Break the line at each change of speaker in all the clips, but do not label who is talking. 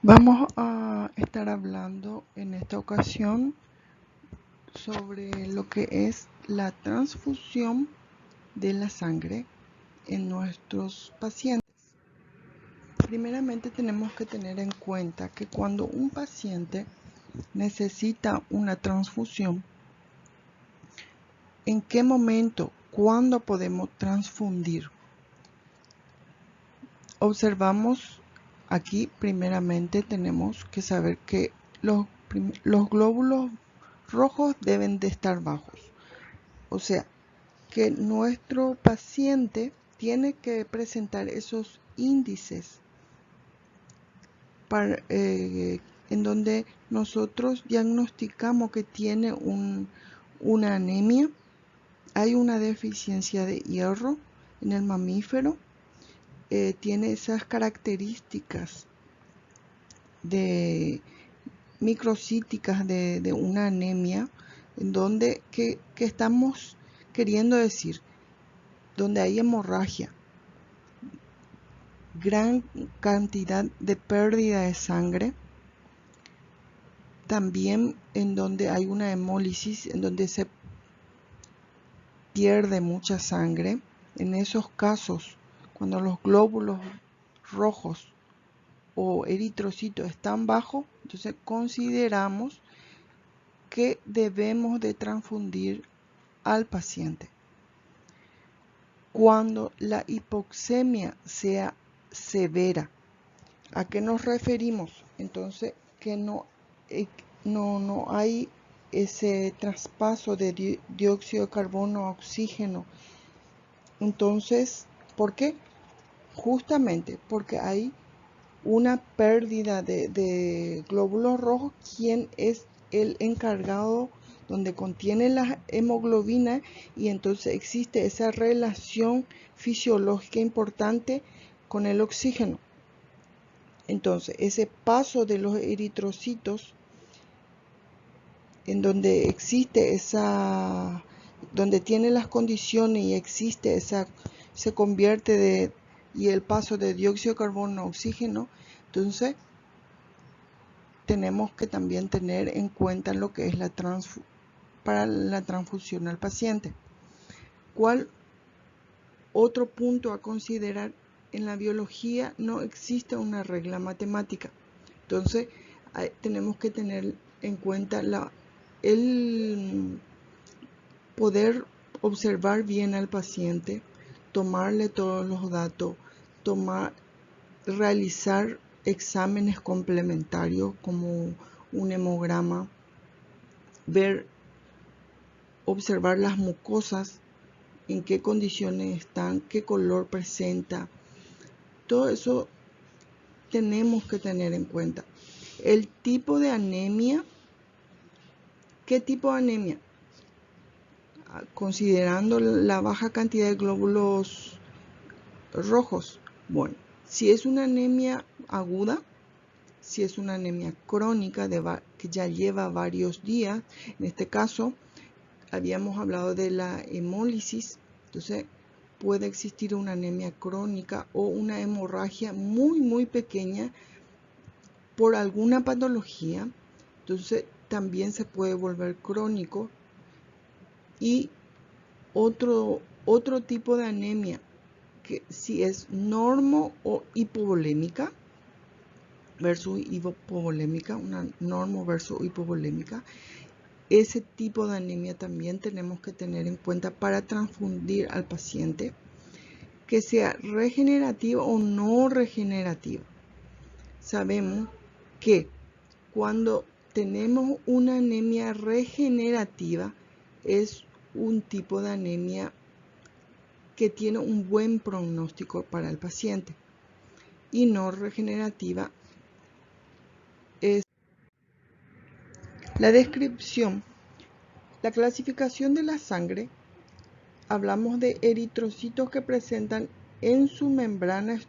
Vamos a estar hablando en esta ocasión sobre lo que es la transfusión de la sangre en nuestros pacientes. Primeramente tenemos que tener en cuenta que cuando un paciente necesita una transfusión, ¿en qué momento, cuándo podemos transfundir? Observamos aquí, primeramente tenemos que saber que los glóbulos rojos deben de estar bajos. O sea, que nuestro paciente tiene que presentar esos índices en donde nosotros diagnosticamos que tiene una anemia, hay una deficiencia de hierro en el mamífero, tiene esas características de microcíticas de una anemia, en donde que estamos queriendo decir, donde hay hemorragia, gran cantidad de pérdida de sangre, también en donde hay una hemólisis, en donde se pierde mucha sangre. En esos casos, cuando los glóbulos rojos o eritrocitos están bajos, entonces consideramos que debemos de transfundir al paciente. Cuando la hipoxemia sea severa, ¿a qué nos referimos? Entonces, que no hay ese traspaso de dióxido de carbono a oxígeno. Entonces, ¿por qué? Justamente porque hay una pérdida de glóbulos rojos, quien es el encargado donde contiene la hemoglobina, y entonces existe esa relación fisiológica importante con el oxígeno. Entonces, ese paso de los eritrocitos, en donde existe donde tiene las condiciones y existe se convierte y el paso de dióxido de carbono a oxígeno, entonces tenemos que también tener en cuenta lo que es para la transfusión al paciente. ¿Cuál otro punto a considerar? En la biología no existe una regla matemática. Entonces, tenemos que tener en cuenta el poder observar bien al paciente, tomarle todos los datos, realizar exámenes complementarios como un hemograma, observar las mucosas, en qué condiciones están, qué color presenta. Todo eso tenemos que tener en cuenta. El tipo de anemia. ¿Qué tipo de anemia? Considerando la baja cantidad de glóbulos rojos. Bueno, si es una anemia aguda, si es una anemia crónica que ya lleva varios días, en este caso habíamos hablado de la hemólisis, entonces puede existir una anemia crónica o una hemorragia muy pequeña por alguna patología, entonces también se puede volver crónico. Y otro tipo de anemia, que si es normo o hipovolémica versus hipovolémica, una normo versus hipovolémica, ese tipo de anemia también tenemos que tener en cuenta para transfundir al paciente, que sea regenerativa o no regenerativa. Sabemos que cuando tenemos una anemia regenerativa es un tipo de anemia que tiene un buen pronóstico para el paciente, y no regenerativa es la descripción. La clasificación de la sangre, hablamos de eritrocitos que presentan en su membrana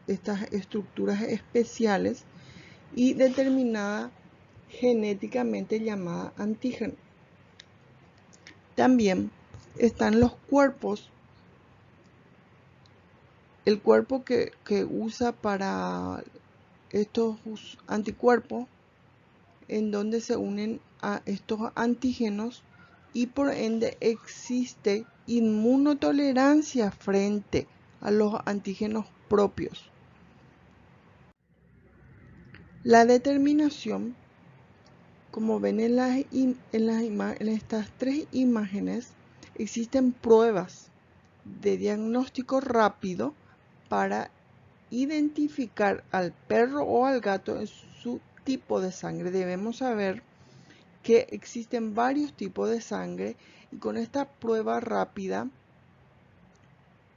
estas estructuras especiales y determinada genéticamente llamada antígeno. También están los cuerpos, el cuerpo que usa para estos anticuerpos en donde se unen a estos antígenos y por ende existe inmunotolerancia frente a los antígenos propios. La determinación, como ven en estas tres imágenes, existen pruebas de diagnóstico rápido para identificar al perro o al gato en su tipo de sangre. Debemos saber que existen varios tipos de sangre y con esta prueba rápida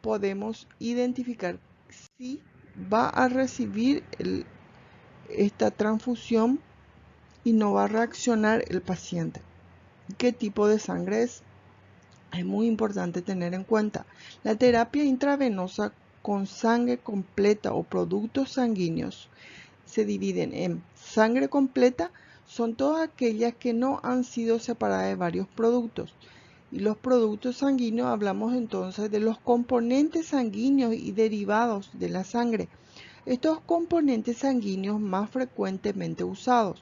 podemos identificar si va a recibir esta transfusión y no va a reaccionar el paciente. ¿Qué tipo de sangre es? Es muy importante tener en cuenta. La terapia intravenosa con sangre completa o productos sanguíneos se dividen en sangre completa, son todas aquellas que no han sido separadas de varios productos. Y los productos sanguíneos, hablamos entonces de los componentes sanguíneos y derivados de la sangre. Estos componentes sanguíneos más frecuentemente usados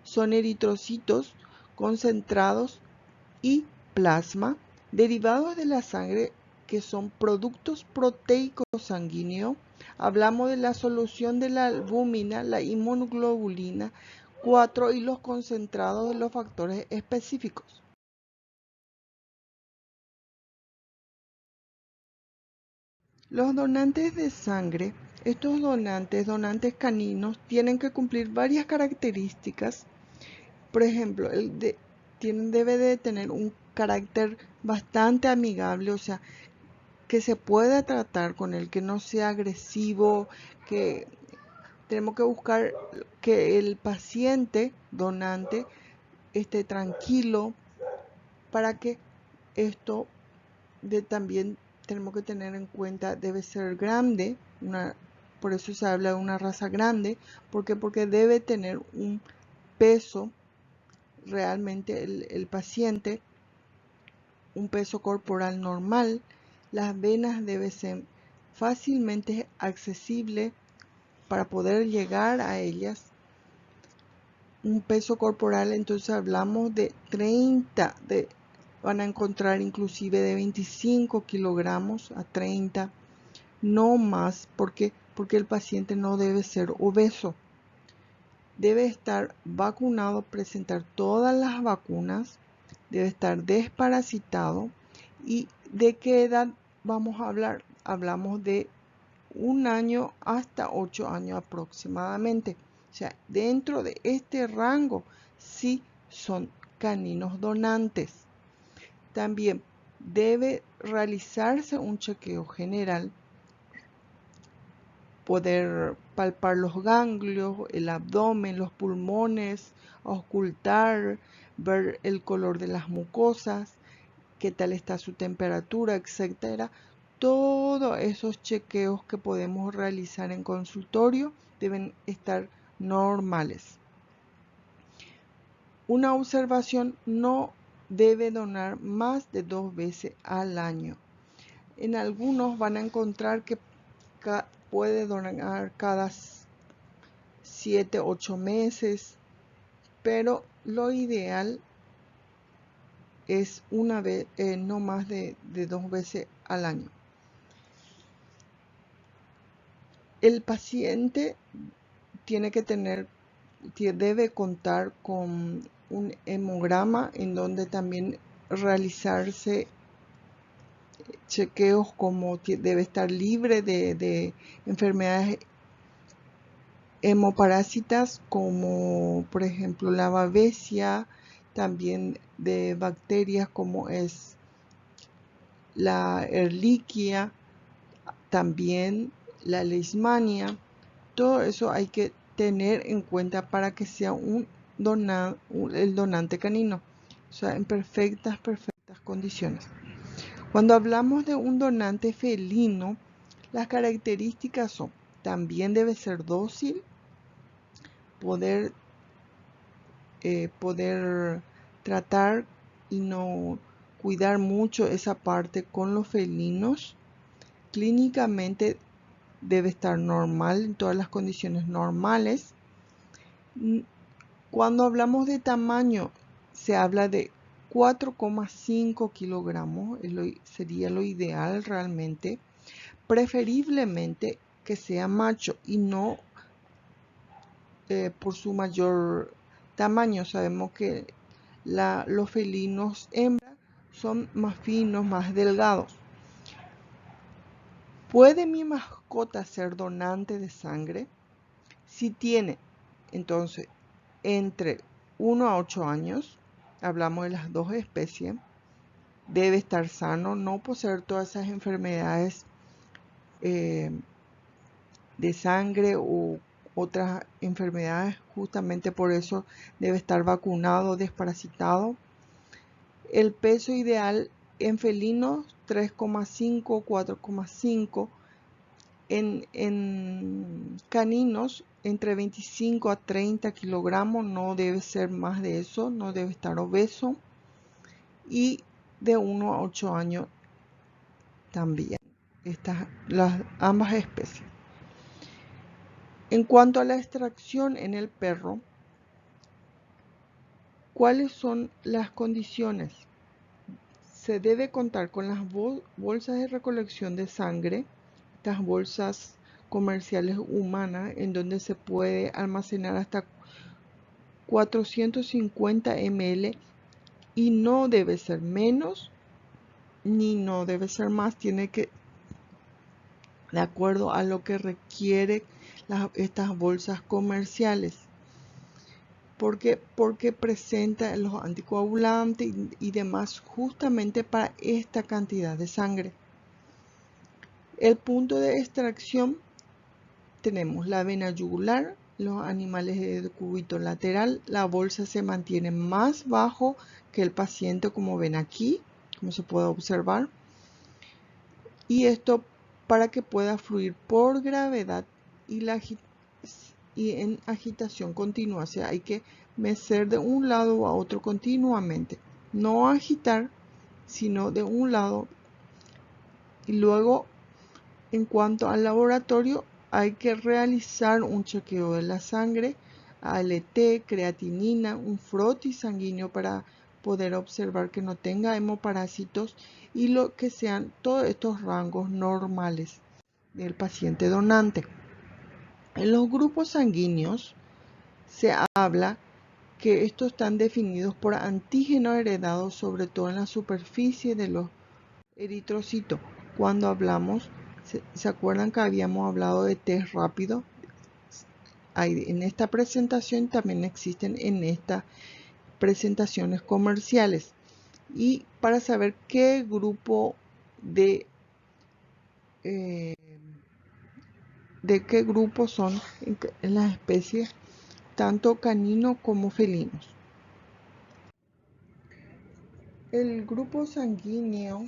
son eritrocitos concentrados y plasma, derivados de la sangre que son productos proteicos sanguíneos. Hablamos de la solución de la albúmina, la inmunoglobulina 4 y los concentrados de los factores específicos. Los donantes de sangre, estos donantes caninos, tienen que cumplir varias características. Por ejemplo, debe de tener un carácter bastante amigable, o sea, que se pueda tratar con él, que no sea agresivo, que tenemos que buscar que el paciente donante esté tranquilo para que esto también tenemos que tener en cuenta, debe ser grande, por eso se habla de una raza grande, porque debe tener un peso realmente el paciente, un peso corporal normal. Las venas deben ser fácilmente accesibles para poder llegar a ellas. Un peso corporal, entonces hablamos de 30, van a encontrar inclusive de 25 kilogramos a 30, no más, porque el paciente no debe ser obeso. Debe estar vacunado, presentar todas las vacunas, debe estar desparasitado. ¿Y de qué edad vamos a hablar? Hablamos de 1 año hasta 8 años aproximadamente. O sea, dentro de este rango sí son caninos donantes. También debe realizarse un chequeo general, poder palpar los ganglios, el abdomen, los pulmones, auscultar, ver el color de las mucosas, qué tal está su temperatura, etcétera. Todos esos chequeos que podemos realizar en consultorio deben estar normales. Una observación: no debe donar más de 2 veces al año. En algunos van a encontrar que puede donar cada 7, 8 meses, pero lo ideal es una vez, no más de 2 veces al año. El paciente debe contar con un hemograma en donde también realizarse chequeos, como debe estar libre de enfermedades hemoparásitas como por ejemplo la babesia, también de bacterias como es la Ehrlichia, también la Leishmania. Todo eso hay que tener en cuenta para que sea el donante canino, o sea, en perfectas condiciones. Cuando hablamos de un donante felino, las características son: también debe ser dócil, poder tratar y no cuidar mucho esa parte con los felinos. Clínicamente debe estar normal en todas las condiciones normales. Cuando hablamos de tamaño, se habla de 4,5 kilogramos, sería lo ideal realmente, preferiblemente que sea macho y no por su mayor tamaño. Sabemos que los felinos hembras son más finos, más delgados. ¿Puede mi mascota ser donante de sangre? Si tiene, entonces, entre 1 a 8 años, hablamos de las dos especies, debe estar sano, no poseer todas esas enfermedades de sangre u otras enfermedades. Justamente por eso debe estar vacunado, desparasitado. El peso ideal en felinos 3,5, 4,5. En caninos entre 25 a 30 kilogramos, no debe ser más de eso, no debe estar obeso. Y de 1 a 8 años también, ambas especies. En cuanto a la extracción en el perro, ¿cuáles son las condiciones? Se debe contar con las bolsas de recolección de sangre, estas bolsas comerciales humanas en donde se puede almacenar hasta 450 ml y no debe ser menos ni no debe ser más, tiene que, de acuerdo a lo que requiere estas bolsas comerciales. Porque presenta los anticoagulantes y demás justamente para esta cantidad de sangre. El punto de extracción, tenemos la vena yugular, los animales de decúbito lateral, la bolsa se mantiene más bajo que el paciente, como ven aquí, como se puede observar, y esto para que pueda fluir por gravedad y en agitación continua. O sea, hay que mecer de un lado a otro continuamente, no agitar, sino de un lado. Y luego, en cuanto al laboratorio, hay que realizar un chequeo de la sangre, ALT, creatinina, un frotis sanguíneo para poder observar que no tenga hemoparásitos y lo que sean todos estos rangos normales del paciente donante. En los grupos sanguíneos se habla que estos están definidos por antígenos heredados sobre todo en la superficie de los eritrocitos. Cuando hablamos, ¿se acuerdan que habíamos hablado de test rápido? En esta presentación también existen en estas presentaciones comerciales. Y para saber qué grupo de qué grupo son en las especies, tanto caninos como felinos. El grupo sanguíneo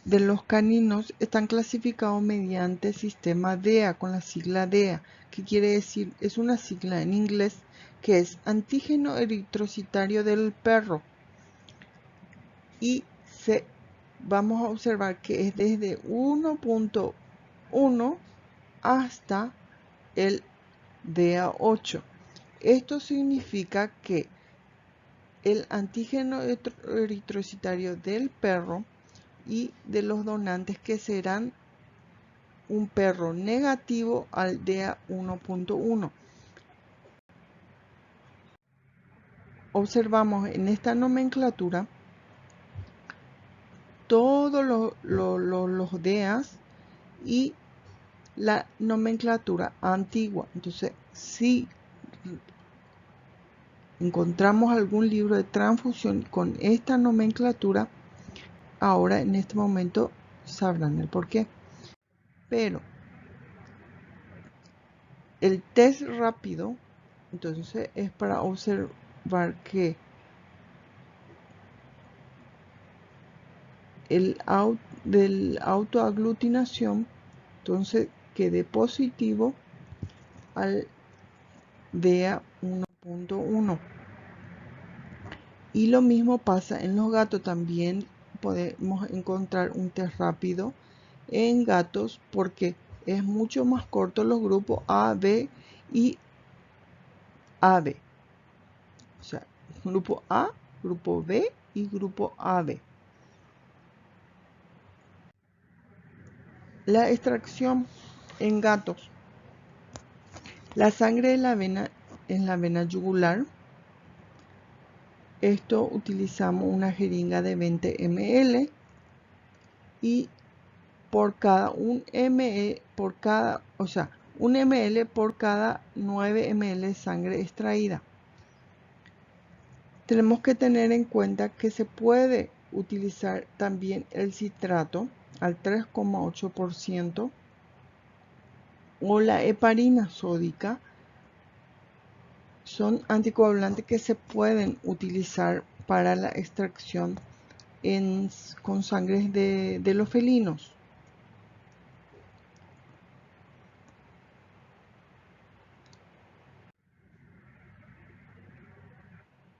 de los caninos están clasificados mediante sistema DEA, con la sigla DEA, que quiere decir, es una sigla en inglés que es antígeno eritrocitario del perro. Y vamos a observar que es desde 1.1 hasta el DEA8. Esto significa que el antígeno eritrocitario del perro y de los donantes, que serán un perro negativo al DEA 1.1. Observamos en esta nomenclatura todos los DEAs y la nomenclatura antigua. Entonces, si encontramos algún libro de transfusión con esta nomenclatura, ahora en este momento sabrán el por qué. Pero el test rápido, entonces, es para observar que del autoaglutinación, entonces quede positivo al DEA 1.1. Y lo mismo pasa en los gatos. También podemos encontrar un test rápido en gatos porque es mucho más corto los grupos A, B y AB. O sea, grupo A, grupo B y grupo AB. La extracción en gatos. La sangre en la vena yugular. Esto utilizamos una jeringa de 20 ml y por cada un ml por cada 9 ml de sangre extraída. Tenemos que tener en cuenta que se puede utilizar también el citrato al 3,8% o la heparina sódica. Son anticoagulantes que se pueden utilizar para la extracción con sangre de los felinos.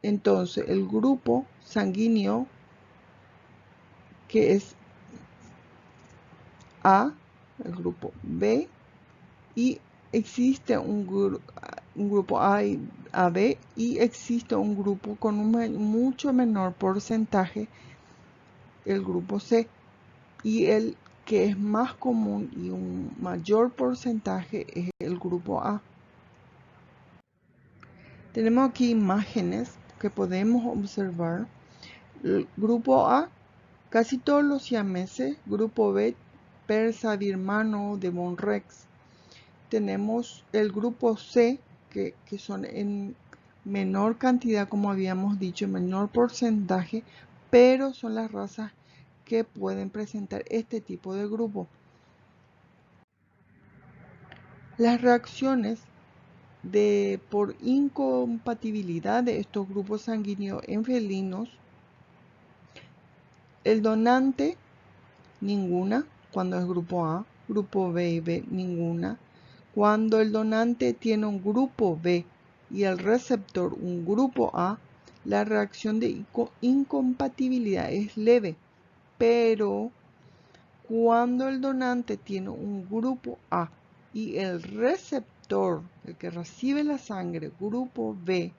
Entonces, el grupo sanguíneo que es A, el grupo B, y existe un grupo A y AB, y existe un grupo con un mucho menor porcentaje, el grupo C, y el que es más común y un mayor porcentaje es el grupo A. Tenemos aquí imágenes que podemos observar. El grupo A, casi todos los siameses. Grupo B, persa, birmano, devon rex. Tenemos el grupo C, que son en menor cantidad, como habíamos dicho, menor porcentaje, pero son las razas que pueden presentar este tipo de grupo. Las reacciones por incompatibilidad de estos grupos sanguíneos en felinos: el donante, ninguna, cuando es grupo A; grupo B y B, ninguna. Cuando el donante tiene un grupo B y el receptor un grupo A, la reacción de incompatibilidad es leve, pero cuando el donante tiene un grupo A y el receptor, el que recibe la sangre, grupo B,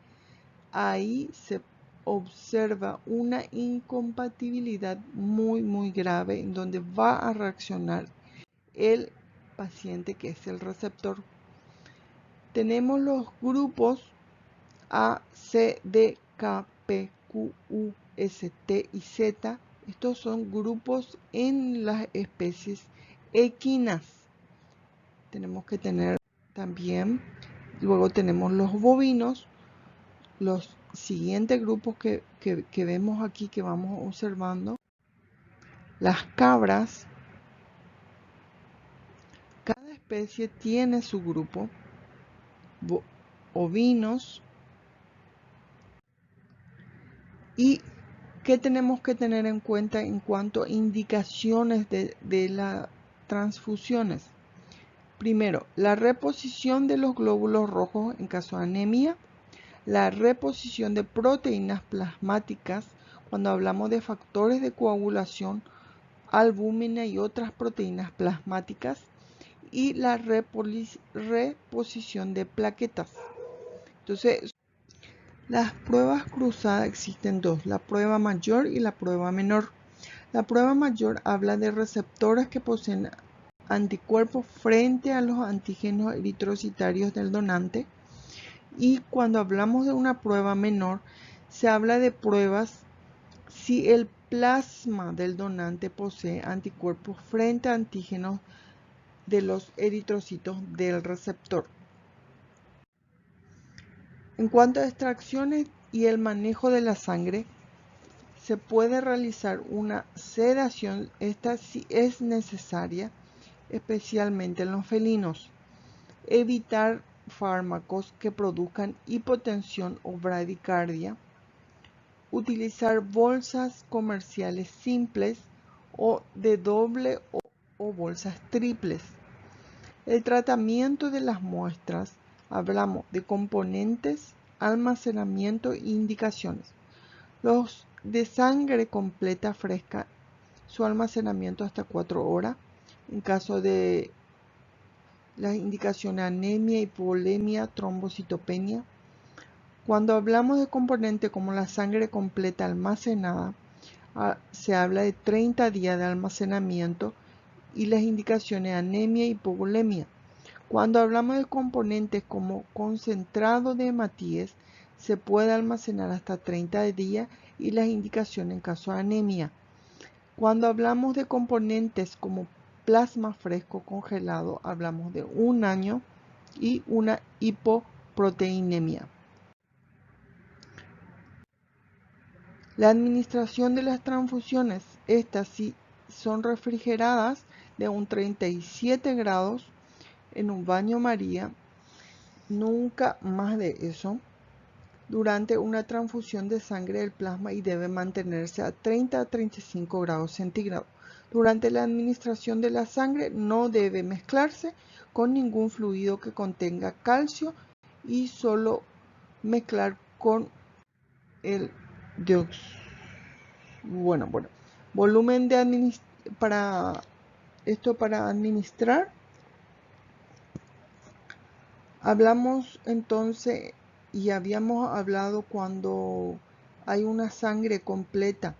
ahí se observa una incompatibilidad muy grave, en donde va a reaccionar el paciente, que es el receptor. Tenemos los grupos A, C, D, K, P, Q, U, S, T y Z. Estos son grupos en las especies equinas. Tenemos que tener también, luego tenemos los bovinos, los siguientes grupos que vemos aquí, que vamos observando. Las cabras. Cada especie tiene su grupo. Ovinos. ¿Y qué tenemos que tener en cuenta en cuanto a indicaciones de las transfusiones? Primero, la reposición de los glóbulos rojos en caso de anemia, la reposición de proteínas plasmáticas cuando hablamos de factores de coagulación, albúmina y otras proteínas plasmáticas, y la reposición de plaquetas. Entonces, las pruebas cruzadas existen dos: la prueba mayor y la prueba menor. La prueba mayor habla de receptores que poseen anticuerpos frente a los antígenos eritrocitarios del donante, y cuando hablamos de una prueba menor, se habla de pruebas si el plasma del donante posee anticuerpos frente a antígenos de los eritrocitos del receptor. En cuanto a extracciones y el manejo de la sangre, se puede realizar una sedación. Esta sí es necesaria, especialmente en los felinos. Evitar fármacos que produzcan hipotensión o bradicardia. Utilizar bolsas comerciales simples o de doble o bolsas triples. El tratamiento de las muestras: hablamos de componentes, almacenamiento e indicaciones. Los de sangre completa fresca, su almacenamiento hasta 4 horas. En caso de las indicaciones anemia, hipovolemia, trombocitopenia. Cuando hablamos de componentes como la sangre completa almacenada, se habla de 30 días de almacenamiento y las indicaciones anemia y hipovolemia. Cuando hablamos de componentes como concentrado de hematíes, se puede almacenar hasta 30 días y las indicaciones en caso de anemia. Cuando hablamos de componentes como plasma fresco congelado, hablamos de 1 año y una hipoproteinemia. La administración de las transfusiones, estas sí son refrigeradas de un 37 grados en un baño María, nunca más de eso, durante una transfusión de sangre del plasma y debe mantenerse a 30 a 35 grados centígrados. Durante la administración de la sangre no debe mezclarse con ningún fluido que contenga calcio y solo mezclar con el dióxido. Bueno, volumen de para administrar. Hablamos entonces y habíamos hablado cuando hay una sangre completa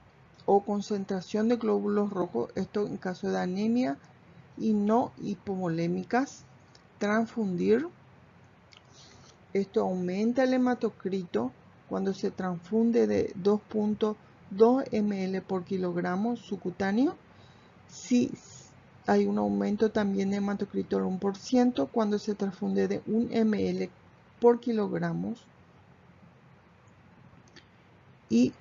o concentración de glóbulos rojos, esto en caso de anemia y no hipovolémicas, transfundir. Esto aumenta el hematocrito cuando se transfunde de 2.2 ml por kilogramo subcutáneo. Si hay un aumento también de hematocrito al 1% cuando se transfunde de 1 ml por kilogramos. Y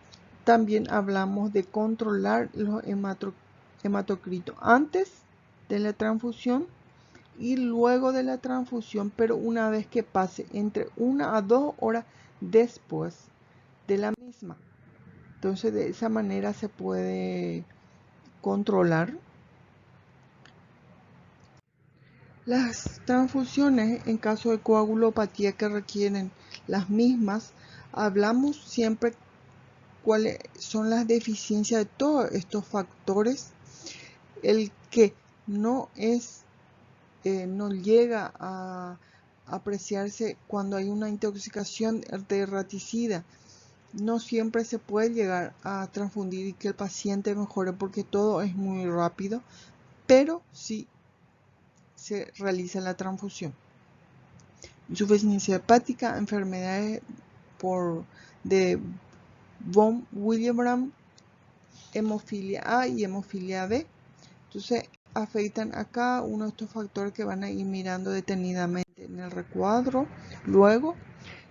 también hablamos de controlar los hematocritos antes de la transfusión y luego de la transfusión, pero una vez que pase entre 1 a 2 horas después de la misma. Entonces de esa manera se puede controlar. Las transfusiones en caso de coagulopatía que requieren las mismas, hablamos siempre cuáles son las deficiencias de todos estos factores. El que no llega a apreciarse cuando hay una intoxicación de raticida. No siempre se puede llegar a transfundir y que el paciente mejore porque todo es muy rápido, pero sí se realiza la transfusión. Insuficiencia hepática, enfermedades de von Willebrand, hemofilia A y hemofilia B. Entonces afectan a cada uno de estos factores que van a ir mirando detenidamente en el recuadro luego,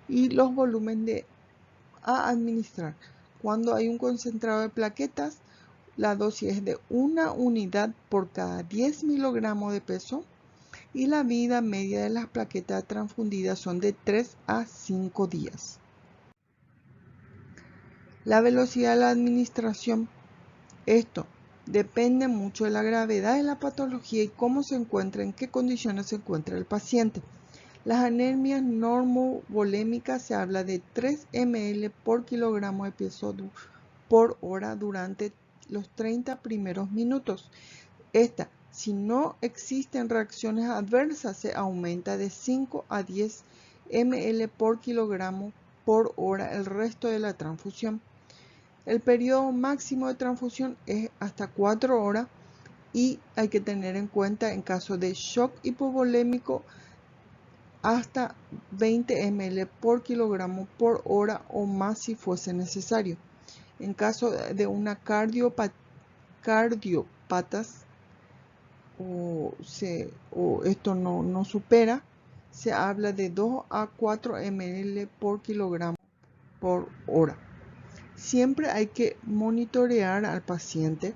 y los volúmenes a administrar. Cuando hay un concentrado de plaquetas, la dosis es de 1 unidad por cada 10 miligramos de peso y la vida media de las plaquetas transfundidas son de 3 a 5 días. La velocidad de la administración. Esto depende mucho de la gravedad de la patología y cómo se encuentra, en qué condiciones se encuentra el paciente. Las anemias normovolémicas se habla de 3 ml por kilogramo de peso por hora durante los 30 primeros minutos. Si no existen reacciones adversas, se aumenta de 5 a 10 ml por kilogramo por hora el resto de la transfusión. El periodo máximo de transfusión es hasta 4 horas y hay que tener en cuenta en caso de shock hipovolémico hasta 20 ml por kilogramo por hora o más si fuese necesario. En caso de una cardiopatas o esto no supera, se habla de 2 a 4 ml por kilogramo por hora. Siempre hay que monitorear al paciente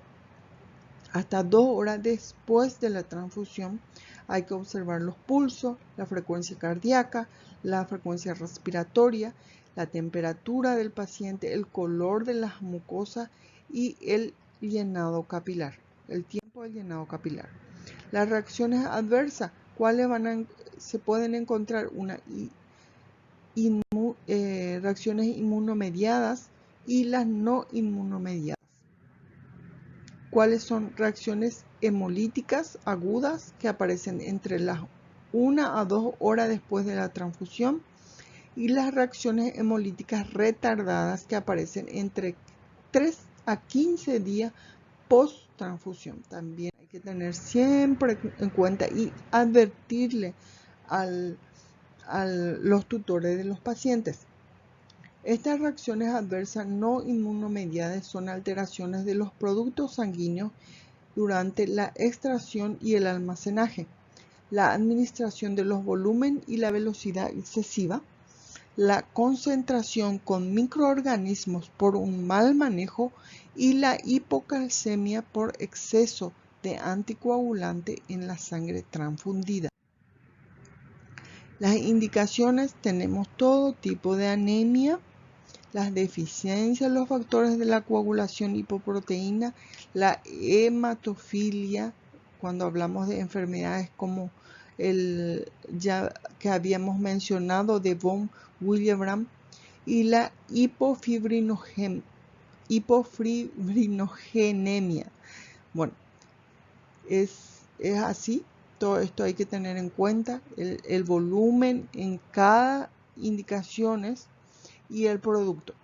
hasta 2 horas después de la transfusión. Hay que observar los pulsos, la frecuencia cardíaca, la frecuencia respiratoria, la temperatura del paciente, el color de las mucosas y el llenado capilar, el tiempo del llenado capilar. Las reacciones adversas, ¿cuáles se pueden encontrar? Reacciones inmunomediadas y las no inmunomediadas. ¿Cuáles son reacciones hemolíticas agudas que aparecen entre las 1 a 2 horas después de la transfusión, y las reacciones hemolíticas retardadas que aparecen entre 3 a 15 días post transfusión. También hay que tener siempre en cuenta y advertirle a los tutores de los pacientes. Estas reacciones adversas no inmunomediadas son alteraciones de los productos sanguíneos durante la extracción y el almacenaje, la administración de los volúmenes y la velocidad excesiva, la concentración con microorganismos por un mal manejo y la hipocalcemia por exceso de anticoagulante en la sangre transfundida. Las indicaciones: tenemos todo tipo de anemia, las deficiencias, los factores de la coagulación hipoproteína, la hematofilia, cuando hablamos de enfermedades como ya que habíamos mencionado de von Willebrand, y la hipofibrinogenia. Bueno, es así. Todo esto hay que tener en cuenta, el volumen en cada indicaciones y el producto.